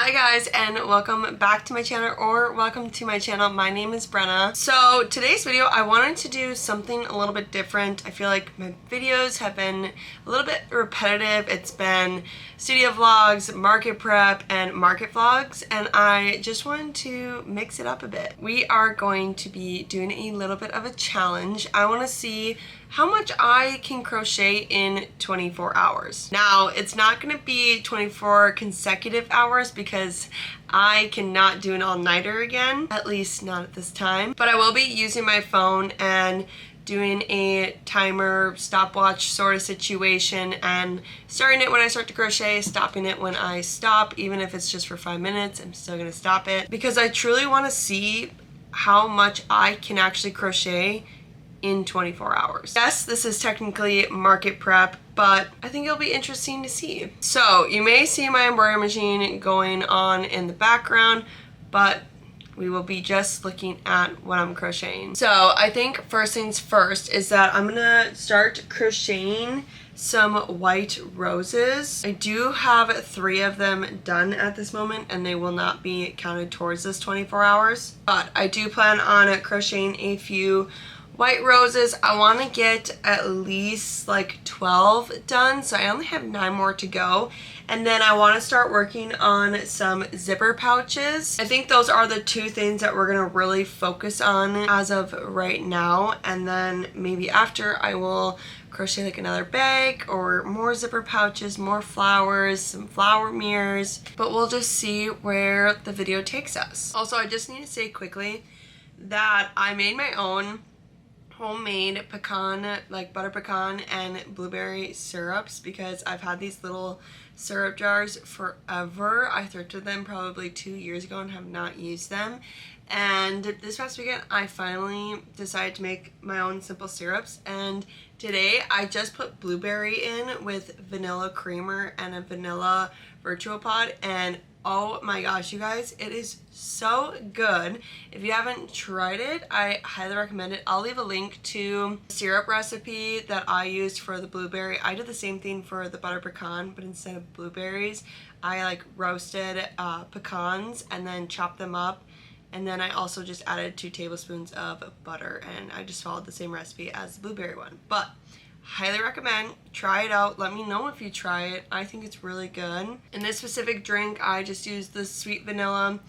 Hi guys, and welcome back to my channel, or welcome to my channel. My name is Brenna. So today's video I wanted to do something a little bit different. I feel like my videos have been a little bit repetitive. It's been studio vlogs, market prep, and market vlogs, and I just wanted to mix it up a bit. We are going to be doing a little bit of a challenge. I want to see how much I can crochet in 24 hours. Now, it's not going to be 24 consecutive hours because I cannot do an all-nighter again, at least not at this time. But I will be using my phone and doing a timer stopwatch sort of situation and starting it when I start to crochet, stopping it when I stop. Even if it's just for 5 minutes, I'm still going to stop it because I truly want to see how much I can actually crochet in 24 hours. Yes, this is technically market prep, but I think it'll be interesting to see. So you may see my embroidery machine going on in the background, but we will be just looking at what I'm crocheting. So I think first things first is that I'm gonna start crocheting some white roses. I do have 3 of them done at this moment, and they will not be counted towards this 24 hours. But I do plan on crocheting a few white roses. I want to get at least like 12 done, so I only have 9 more to go. And then I want to start working on some zipper pouches. I think those are the 2 things that we're going to really focus on as of right now. And then maybe after I will crochet like another bag or more zipper pouches, more flowers, some flower mirrors. But we'll just see where the video takes us. Also, I just need to say quickly that I made my own homemade pecan, like butter pecan and blueberry syrups, because I've had these little syrup jars forever. I thrifted them probably 2 years ago and have not used them. And this past weekend I finally decided to make my own simple syrups, and today I just put blueberry in with vanilla creamer and a vanilla virtual pod, and oh my gosh, you guys, it is so good. If you haven't tried it, I highly recommend it. I'll leave a link to the syrup recipe that I used for the blueberry. I did the same thing for the butter pecan, but instead of blueberries, I like roasted pecans and then chopped them up. And then I also just added 2 tablespoons of butter, and I just followed the same recipe as the blueberry one. But highly recommend. Try it out. Let me know if you try it. I think it's really good. In this specific drink, I just used the sweet vanilla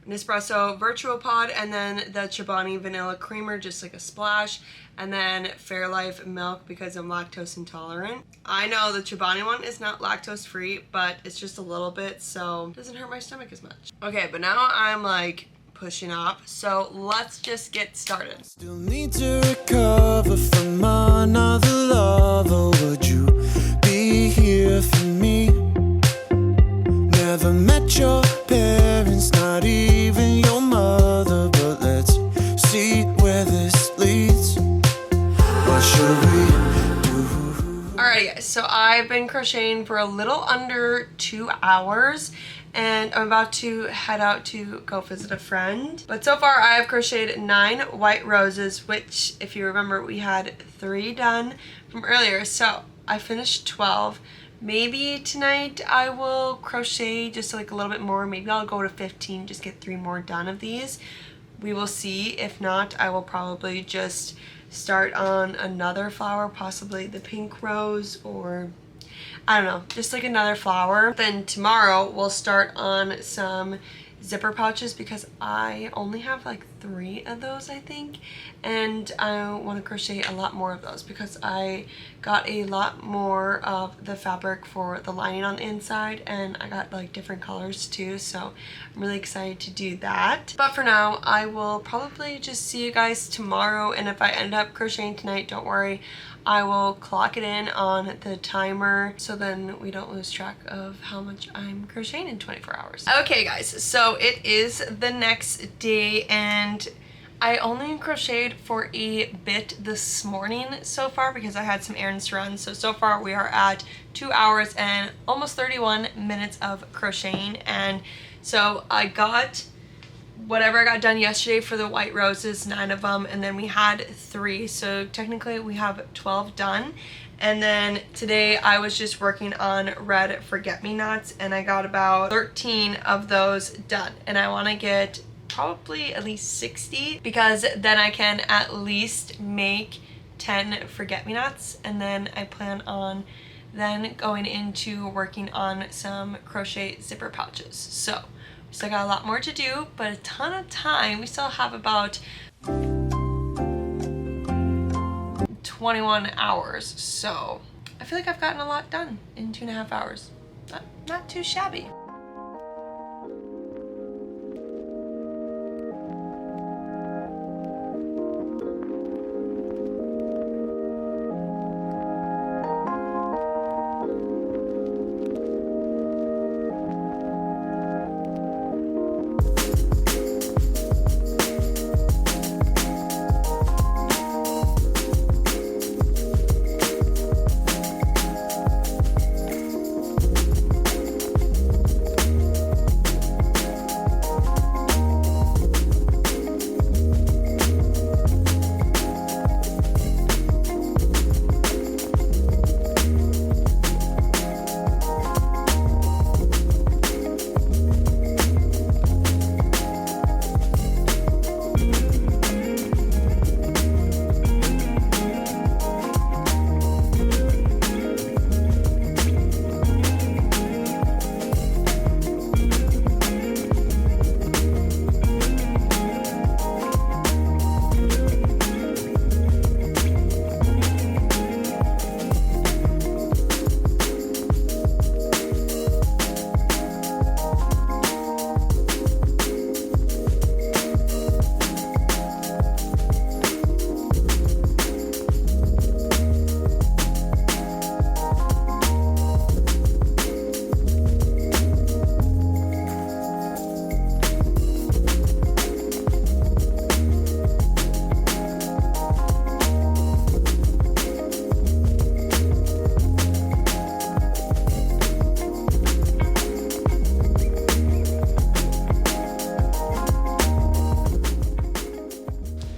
Nespresso virtual pod, and then the Chobani vanilla creamer, just like a splash, and then Fairlife milk because I'm lactose intolerant. I know the Chobani one is not lactose free, but it's just a little bit, so it doesn't hurt my stomach as much. Okay, but now I'm like pushing up, so let's just get started. Still need to recover from another lover. Would you be here for me? Never met your parents, not even your mother, but let's see where this leads. What should we do? Alrighty guys, so I've been crocheting for a little under 2 hours, and I'm about to head out to go visit a friend. But so far I have crocheted 9 white roses, which if you remember we had 3 done from earlier, so I finished 12. Maybe tonight I will crochet just like a little bit more. Maybe I'll go to 15, just get 3 more done of these. We will see. If not, I will probably just start on another flower, possibly the pink rose, or I don't know, just like another flower. Then tomorrow we'll start on some zipper pouches because I only have like 3 of those, I think, and I want to crochet a lot more of those because I got a lot more of the fabric for the lining on the inside, and I got like different colors too, so I'm really excited to do that. But for now, I will probably just see you guys tomorrow, and if I end up crocheting tonight, don't worry, I will clock it in on the timer so then we don't lose track of how much I'm crocheting in 24 hours. Okay guys, so it is the next day, and I only crocheted for a bit this morning so far because I had some errands to run. So far we are at 2 hours and almost 31 minutes of crocheting, and so I got whatever I got done yesterday for the white roses, 9 of them, and then we had 3, so technically we have 12 done. And then today I was just working on red forget-me-nots, and I got about 13 of those done. And I want to get probably at least 60, because then I can at least make 10 forget-me-nots, and then I plan on then going into working on some crochet zipper pouches. So we still got a lot more to do, but a ton of time. We still have about 21 hours, so I feel like I've gotten a lot done in 2.5 hours. Not too shabby.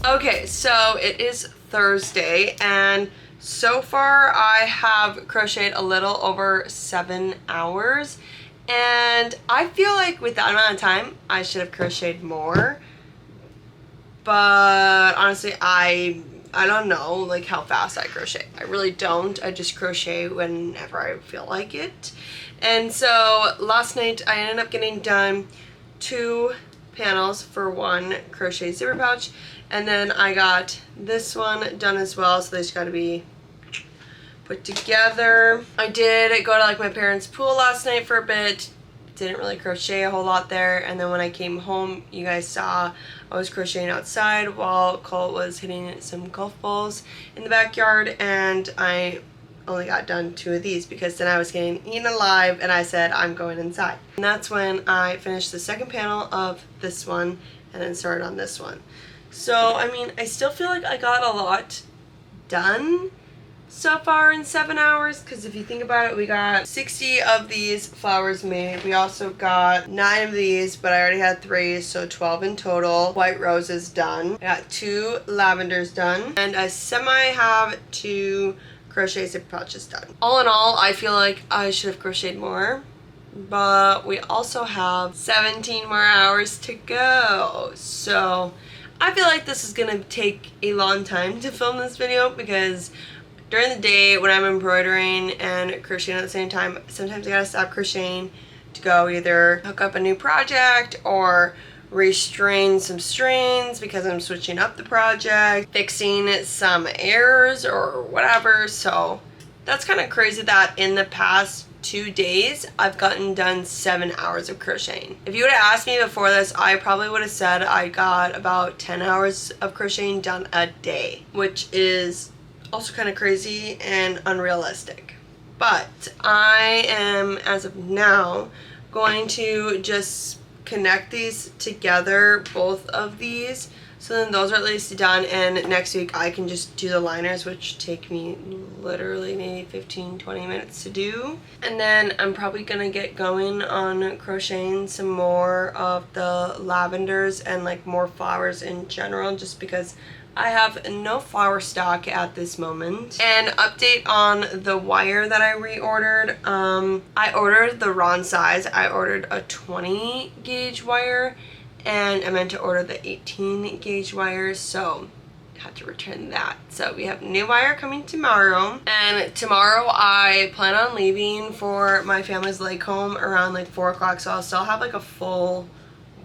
Okay, so it is Thursday, and so far I have crocheted a little over 7 hours, and I feel like with that amount of time I should have crocheted more, but honestly I don't know like how fast I crochet. I really don't. I just crochet whenever I feel like it. And so last night I ended up getting done 2 panels for 1 crochet zipper pouch, and then I got this one done as well, so they just got to be put together. I did go to like my parents' pool last night for a bit. Didn't really crochet a whole lot there, and then when I came home, you guys saw I was crocheting outside while Colt was hitting some golf balls in the backyard, and I only got done 2 of these because then I was getting eaten alive and I said I'm going inside. And that's when I finished the second panel of this one and then started on this one. So I mean, I still feel like I got a lot done so far in 7 hours, because if you think about it, we got 60 of these flowers made. We also got 9 of these, but I already had 3, so 12 in total. White roses done. I got 2 lavenders done, and I have 2 crochet zipper pouches done. All in all, I feel like I should have crocheted more, but we also have 17 more hours to go. So I feel like this is gonna take a long time to film this video, because during the day when I'm embroidering and crocheting at the same time, sometimes I gotta stop crocheting to go either hook up a new project or restrain some strings because I'm switching up the project, fixing some errors or whatever. So that's kind of crazy that in the past 2 days I've gotten done 7 hours of crocheting. If you would have asked me before this, I probably would have said I got about 10 hours of crocheting done a day, which is also kind of crazy and unrealistic. But I am, as of now, going to just connect these together, both of these, so then those are at least done, and next week I can just do the liners, which take me literally maybe 15-20 minutes to do. And then I'm probably gonna get going on crocheting some more of the lavenders and like more flowers in general, just because I have no flower stock at this moment. And update on the wire that I reordered. I ordered the wrong size. I ordered a 20 gauge wire and I meant to order the 18 gauge wires, so I had to return that. So we have new wire coming tomorrow, and tomorrow I plan on leaving for my family's lake home around like 4 o'clock, so I'll still have like a full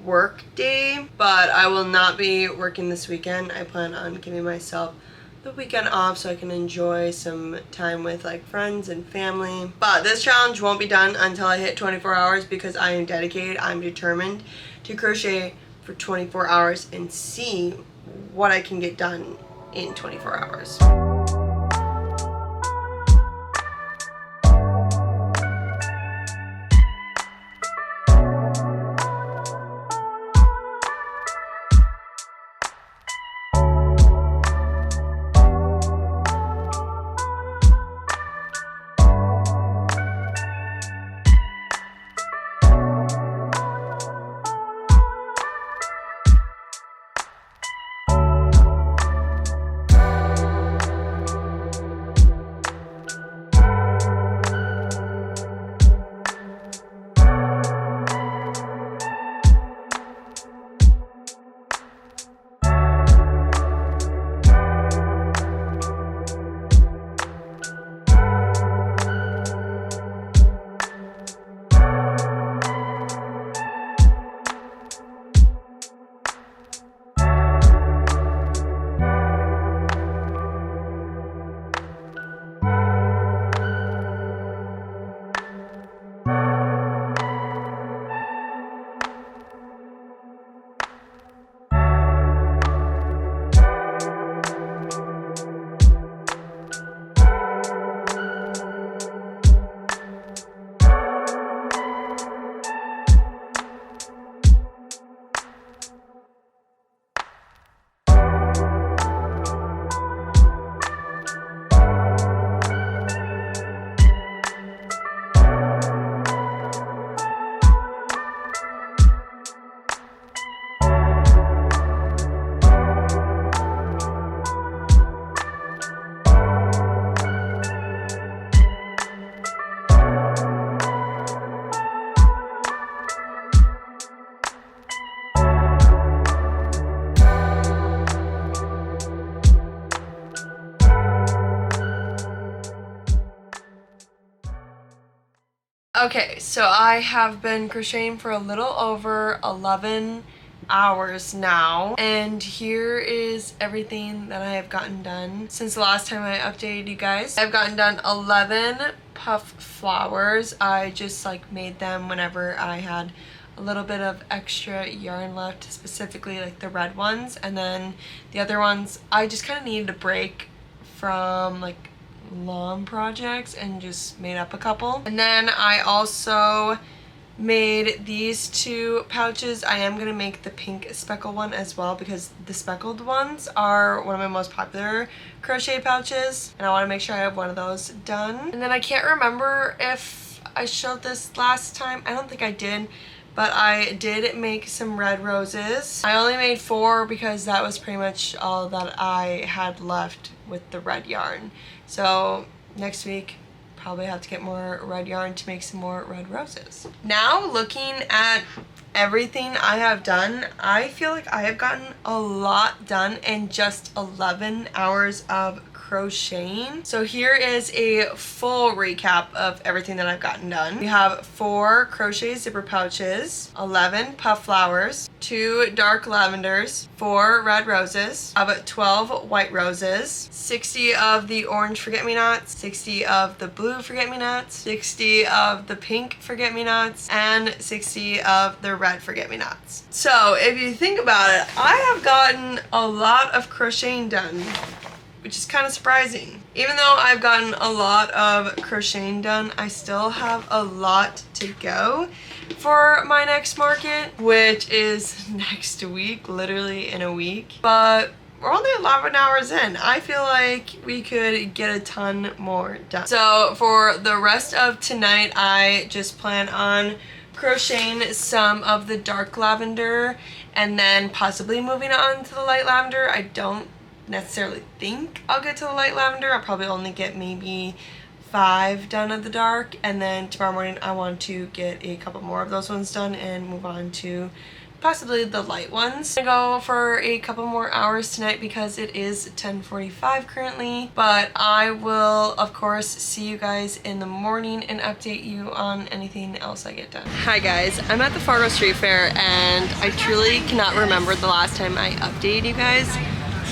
work day, but I will not be working this weekend. I plan on giving myself the weekend off so I can enjoy some time with like friends and family. But this challenge won't be done until I hit 24 hours because I am dedicated. I'm determined to crochet for 24 hours and see what I can get done in 24 hours. Okay, so I have been crocheting for a little over 11 hours now, and here is everything that I have gotten done since the last time I updated you guys. I've gotten done 11 puff flowers. I just like made them whenever I had a little bit of extra yarn left, specifically like the red ones, and then the other ones I just kind of needed a break from like long projects and just made up a couple. And then I also made these two pouches. I am gonna make the pink speckle one as well because the speckled ones are one of my most popular crochet pouches, and I want to make sure I have one of those done. And then I can't remember if I showed this last time. I don't think I did, but I did make some red roses. I only made 4 because that was pretty much all that I had left with the red yarn. So next week probably have to get more red yarn to make some more red roses. Now looking at everything I have done, I feel like I have gotten a lot done in just 11 hours of crocheting. So here is a full recap of everything that I've gotten done. We have 4 crochet zipper pouches, 11 puff flowers, 2 dark lavenders, 4 red roses, of 12 white roses, 60 of the orange forget-me-nots, 60 of the blue forget-me-nots, 60 of the pink forget-me-nots, and 60 of the red forget-me-nots. So if you think about it, I have gotten a lot of crocheting done, which is kind of surprising. Even though I've gotten a lot of crocheting done, I still have a lot to go for my next market, which is next week, literally in a week. But we're only 11 hours in. I feel like we could get a ton more done. So for the rest of tonight, I just plan on crocheting some of the dark lavender and then possibly moving on to the light lavender. I don't necessarily think I'll get to the light lavender. I'll probably only get maybe 5 done of the dark, and then tomorrow morning I want to get a couple more of those ones done and move on to possibly the light ones. I'm gonna go for a couple more hours tonight because it is 10:45 currently, but I will of course see you guys in the morning and update you on anything else I get done. Hi guys, I'm at the Fargo Street Fair and I truly cannot remember the last time I updated you guys,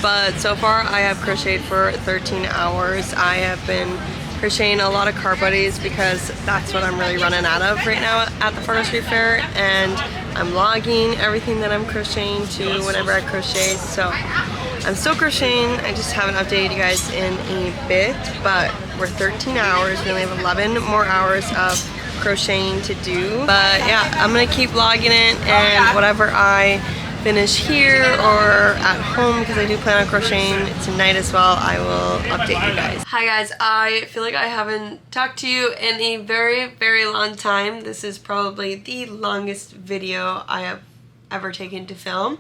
but so far I have crocheted for 13 hours. I have been crocheting a lot of car buddies because that's what I'm really running out of right now at the Fargo Street Fair, and I'm logging everything that I'm crocheting to whenever I crochet. So I'm still crocheting, I just haven't updated you guys in a bit, but we're 13 hours, we only have 11 more hours of crocheting to do. But yeah, I'm gonna keep logging it, and whatever I finish here or at home, because I do plan on crocheting tonight as well, I will update you guys. Hi guys, I feel like I haven't talked to you in a very long time. This is probably the longest video I have ever taken to film.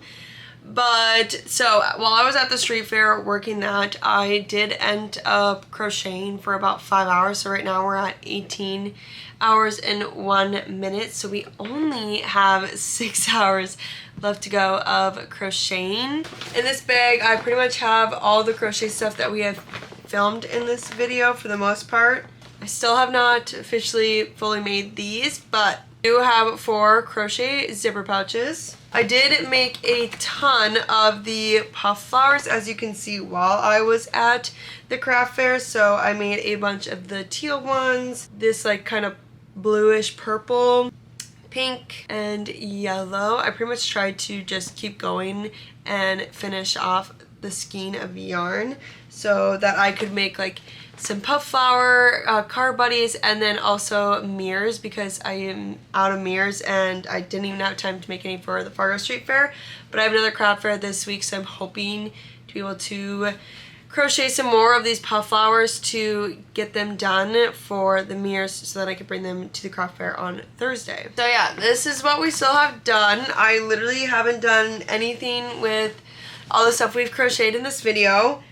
But so while I was at the street fair working that, I did end up crocheting for about 5 hours. So right now we're at 18 hours and 1 minute. So we only have 6 hours left to go of crocheting. In this bag, I pretty much have all the crochet stuff that we have filmed in this video for the most part. I still have not officially fully made these, but I do have 4 crochet zipper pouches. I did make a ton of the puff flowers, as you can see, while I was at the craft fair. So I made a bunch of the teal ones, this like kind of bluish purple, pink, and yellow. I pretty much tried to just keep going and finish off the skein of yarn so that I could make like some puff flower car buddies, and then also mirrors, because I am out of mirrors and I didn't even have time to make any for the Fargo Street Fair. But I have another craft fair this week, so I'm hoping to be able to crochet some more of these puff flowers to get them done for the mirrors so that I can bring them to the craft fair on Thursday. So yeah, this is what we still have done. I literally haven't done anything with all the stuff we've crocheted in this video,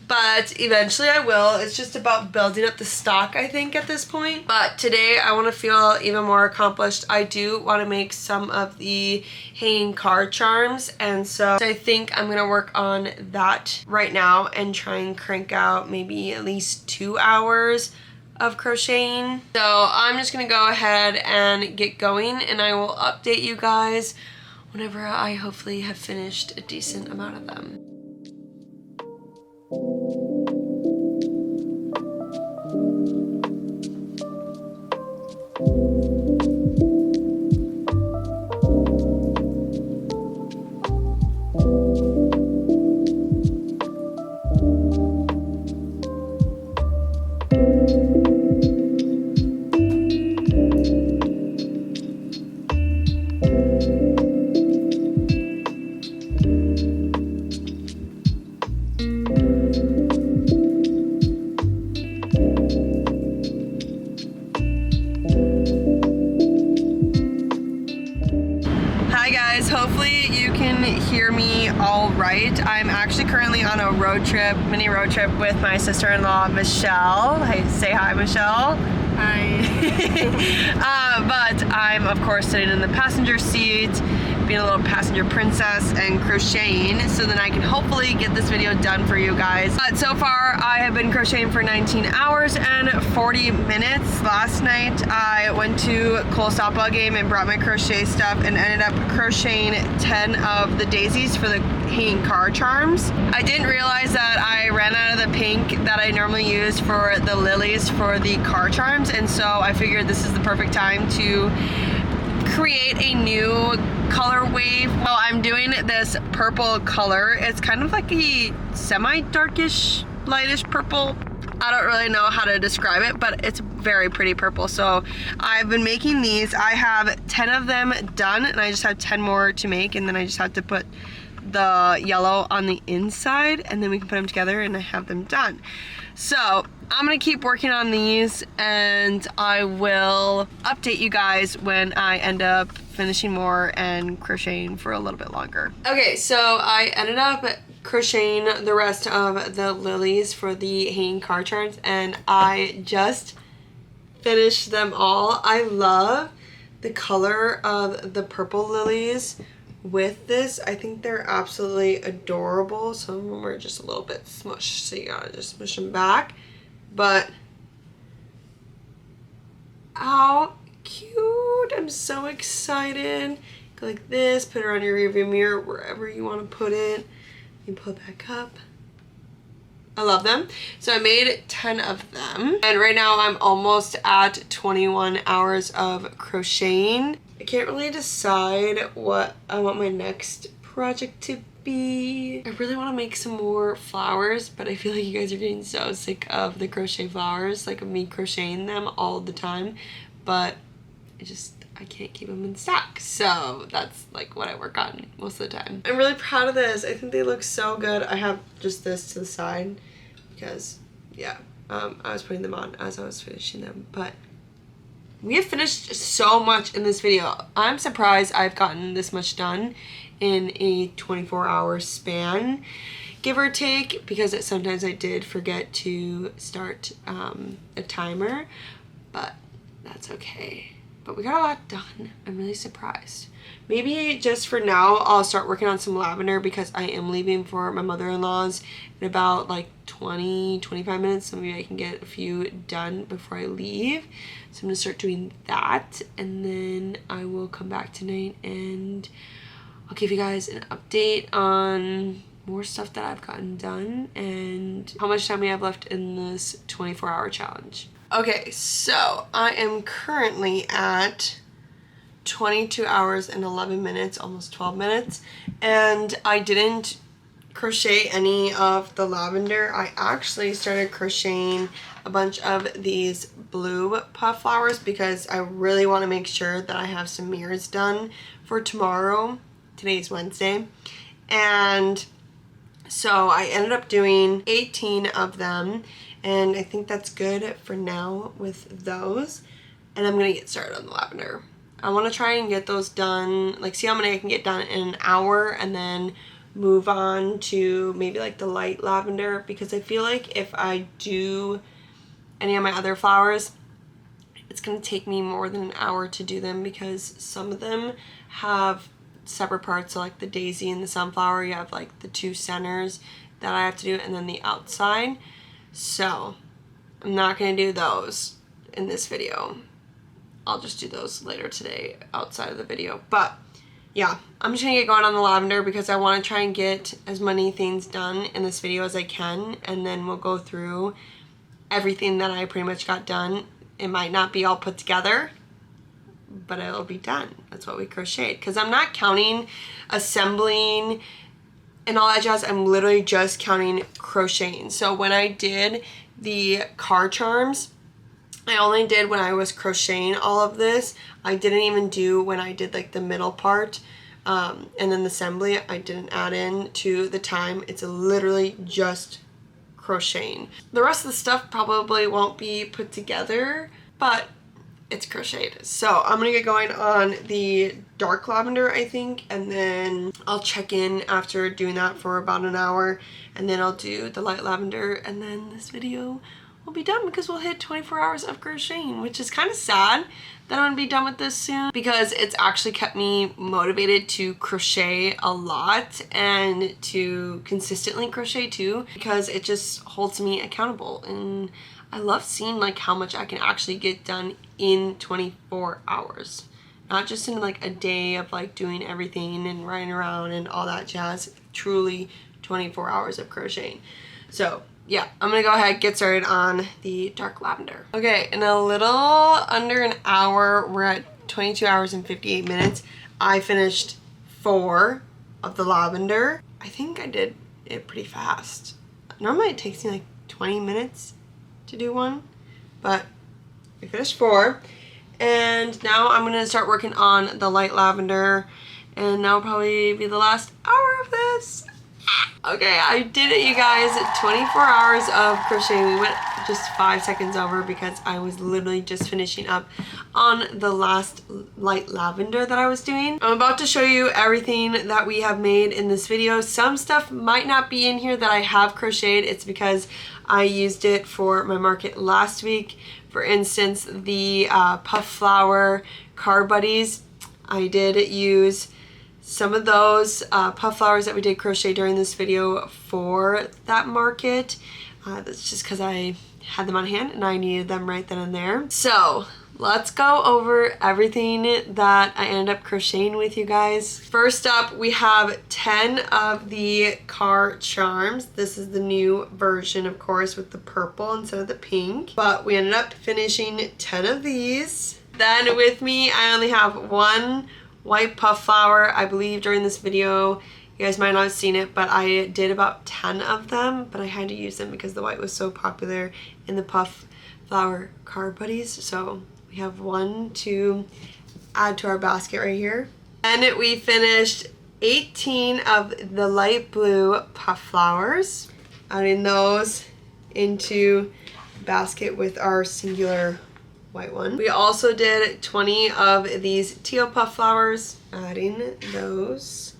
but eventually I will. It's just about building up the stock, I think, at this point. But today I want to feel even more accomplished. I do want to make some of the hanging card charms, and so I think I'm going to work on that right now and try and crank out maybe at least 2 hours of crocheting. So I'm just going to go ahead and get going, and I will update you guys whenever I hopefully have finished a decent amount of them. Hopefully you can hear me all right. I'm actually currently on a road trip, mini road trip with my sister-in-law, Michelle. Hey, say hi, Michelle. Hi. But I'm, of course, sitting in the passenger seat, being a little passenger princess and crocheting, so then I can hopefully get this video done for you guys. But so far, I have been crocheting for 19 hours and 40 minutes. Last night, I went to Kohl's softball game and brought my crochet stuff and ended up crocheting 10 of the daisies for the hanging card charms. I didn't realize that I ran out of the pink that I normally use for the lilies for the card charms, and so I figured this is the perfect time to create a new color wave. Well, I'm doing this purple color. It's kind of like a semi-darkish, lightish purple. I don't really know how to describe it, but it's very pretty purple. So I've been making these. I have 10 of them done, and I just have 10 more to make, and then I just have to put the yellow on the inside, and then we can put them together and I have them done. So I'm gonna keep working on these, and I will update you guys when I end up finishing more and crocheting for a little bit longer. Okay, so I ended up crocheting the rest of the lilies for the hanging card charms, and I just finished them all. I love the color of the purple lilies with this. I think they're absolutely adorable. Some of them are just a little bit smushed, so you gotta just smush them back. But how cute! I'm so excited. Go like this, put it on your rearview mirror, wherever you want to put it. You pull it back up. I love them. So I made 10 of them. And right now I'm almost at 21 hours of crocheting. I can't really decide what I want my next project to be. I really want to make some more flowers, but I feel like you guys are getting so sick of the crochet flowers, like of me crocheting them all the time. But I can't keep them in stock, so that's like what I work on most of the time. I'm really proud of this. I think they look so good. I have just this to the side because, yeah, I was putting them on as I was finishing them, but we have finished so much in this video. I'm surprised I've gotten this much done in a 24-hour span, give or take, because sometimes I did forget to start a timer, but that's okay. But we got a lot done. I'm really surprised. Maybe just for now, I'll start working on some lavender because I am leaving for my mother-in-law's in about like 20-25 minutes. So maybe I can get a few done before I leave. So I'm gonna start doing that, and then I will come back tonight and I'll give you guys an update on more stuff that I've gotten done and how much time we have left in this 24-hour challenge. Okay, so I am currently at 22 hours and 11 minutes, almost 12 minutes, and I didn't crochet any of the lavender. I actually started crocheting a bunch of these blue puff flowers because I really want to make sure that I have some mirrors done for tomorrow. Today's Wednesday, and so I ended up doing 18 of them. And I think that's good for now with those. And I'm going to get started on the lavender. I want to try and get those done, like see how many I can get done in an hour, and then move on to maybe like the light lavender, because I feel like if I do any of my other flowers, it's going to take me more than an hour to do them, because some of them have separate parts. So like the daisy and the sunflower, you have like the two centers that I have to do, and then the outside. So I'm not going to do those in this video. I'll just do those later today outside of the video. But yeah, I'm just going to get going on the lavender because I want to try and get as many things done in this video as I can. And then we'll go through everything that I pretty much got done. It might not be all put together, but it'll be done. That's what we crocheted. Because I'm not counting assembling and all that jazz. I'm literally just counting crocheting. So when I did the card charms, I only did when I was crocheting all of this. I didn't even do when I did like the middle part, and then the assembly I didn't add in to the time. It's literally just crocheting. The rest of the stuff probably won't be put together, but it's crocheted. So I'm gonna get going on the dark lavender, I think, and then I'll check in after doing that for about an hour, and then I'll do the light lavender, and then this video will be done because we'll hit 24 hours of crocheting, which is kind of sad that I'm gonna be done with this soon, because it's actually kept me motivated to crochet a lot and to consistently crochet too, because it just holds me accountable. And I love seeing like how much I can actually get done in 24 hours. Not just in like a day of like doing everything and running around and all that jazz. Truly 24 hours of crocheting. So yeah, I'm gonna go ahead and get started on the dark lavender. Okay, in a little under an hour, we're at 22 hours and 58 minutes. I finished 4 of the lavender. I think I did it pretty fast. Normally it takes me like 20 minutes to do one, but I finished 4. And now I'm gonna start working on the light lavender, and that'll probably be the last hour of this. Okay, I did it, you guys. 24 hours of crocheting. We went just 5 seconds over because I was literally just finishing up on the last light lavender that I was doing. I'm about to show you everything that we have made in this video. Some stuff might not be in here that I have crocheted. It's because I used it for my market last week. For instance, the puff flower card buddies. I did use some of those puff flowers that we did crochet during this video for that market. That's just because I had them on hand and I needed them right then and there. So let's go over everything that I ended up crocheting with you guys. First up, we have 10 of the car charms. This is the new version, of course, with the purple instead of the pink. But we ended up finishing 10 of these. Then with me, I only have one white puff flower. I believe during this video, you guys might not have seen it, but I did about 10 of them, but I had to use them because the white was so popular in the puff flower card buddies. So we have one to add to our basket right here. And we finished 18 of the light blue puff flowers, adding those into the basket with our singular white one. We also did 20 of these teal puff flowers, adding those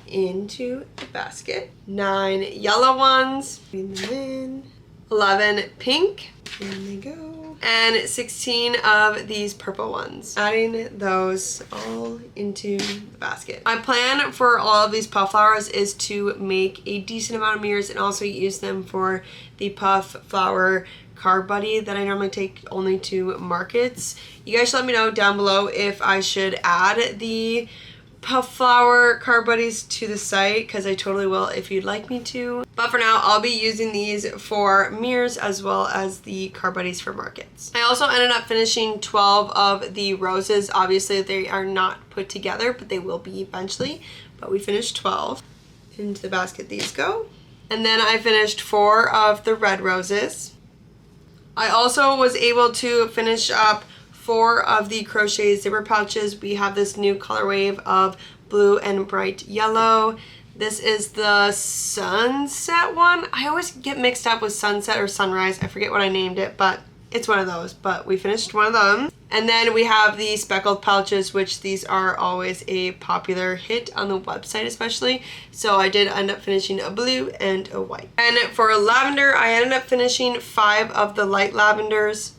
into the basket. 9 yellow ones, putting them in. 11 pink, in they go. And 16 of these purple ones, adding those all into the basket. My plan for all of these puff flowers is to make a decent amount of mirrors and also use them for the puff flower card buddy that I normally take only to markets. You guys should let me know down below if I should add the puff flower card buddies to the site, because I totally will if you'd like me to. But for now, I'll be using these for mirrors as well as the card buddies for markets. I also ended up finishing 12 of the roses. Obviously they are not put together, but they will be eventually. But we finished 12. Into the basket these go. And then I finished 4 of the red roses. I also was able to finish up 4 of the crochet zipper pouches. We have this new color wave of blue and bright yellow. This is the sunset one. I always get mixed up with sunset or sunrise. I forget what I named it, but it's one of those. But we finished one of them. And then we have the speckled pouches, which these are always a popular hit on the website especially. So I did end up finishing a blue and a white. And for lavender, I ended up finishing 5 of the light lavenders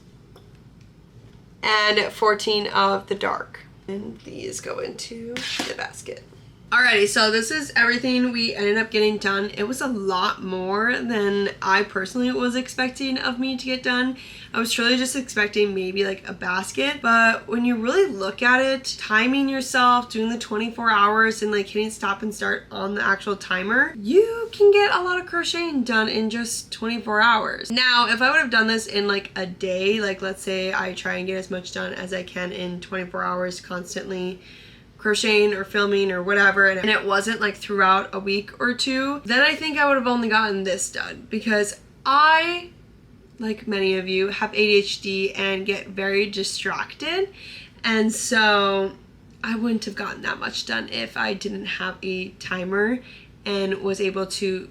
and 14 of the dark. And these go into the basket. Alrighty, so this is everything we ended up getting done. It was a lot more than I personally was expecting of me to get done. I was truly just expecting maybe like a basket, but when you really look at it, timing yourself, doing the 24 hours and like hitting stop and start on the actual timer, you can get a lot of crocheting done in just 24 hours. Now, if I would have done this in like a day, like let's say I try and get as much done as I can in 24 hours constantly, crocheting or filming or whatever, and it wasn't like throughout a week or two, then I think I would have only gotten this done, because I, like many of you, have ADHD and get very distracted, and so I wouldn't have gotten that much done if I didn't have a timer and was able to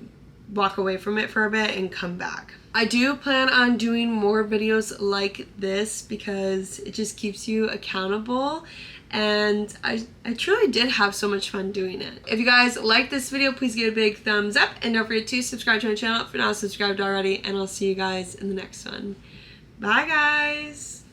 walk away from it for a bit and come back. I do plan on doing more videos like this because it just keeps you accountable, and I truly did have so much fun doing it. If you guys like this video, please give it a big thumbs up, and don't forget to subscribe to my channel if you're not subscribed already, and I'll see you guys in the next one. Bye guys!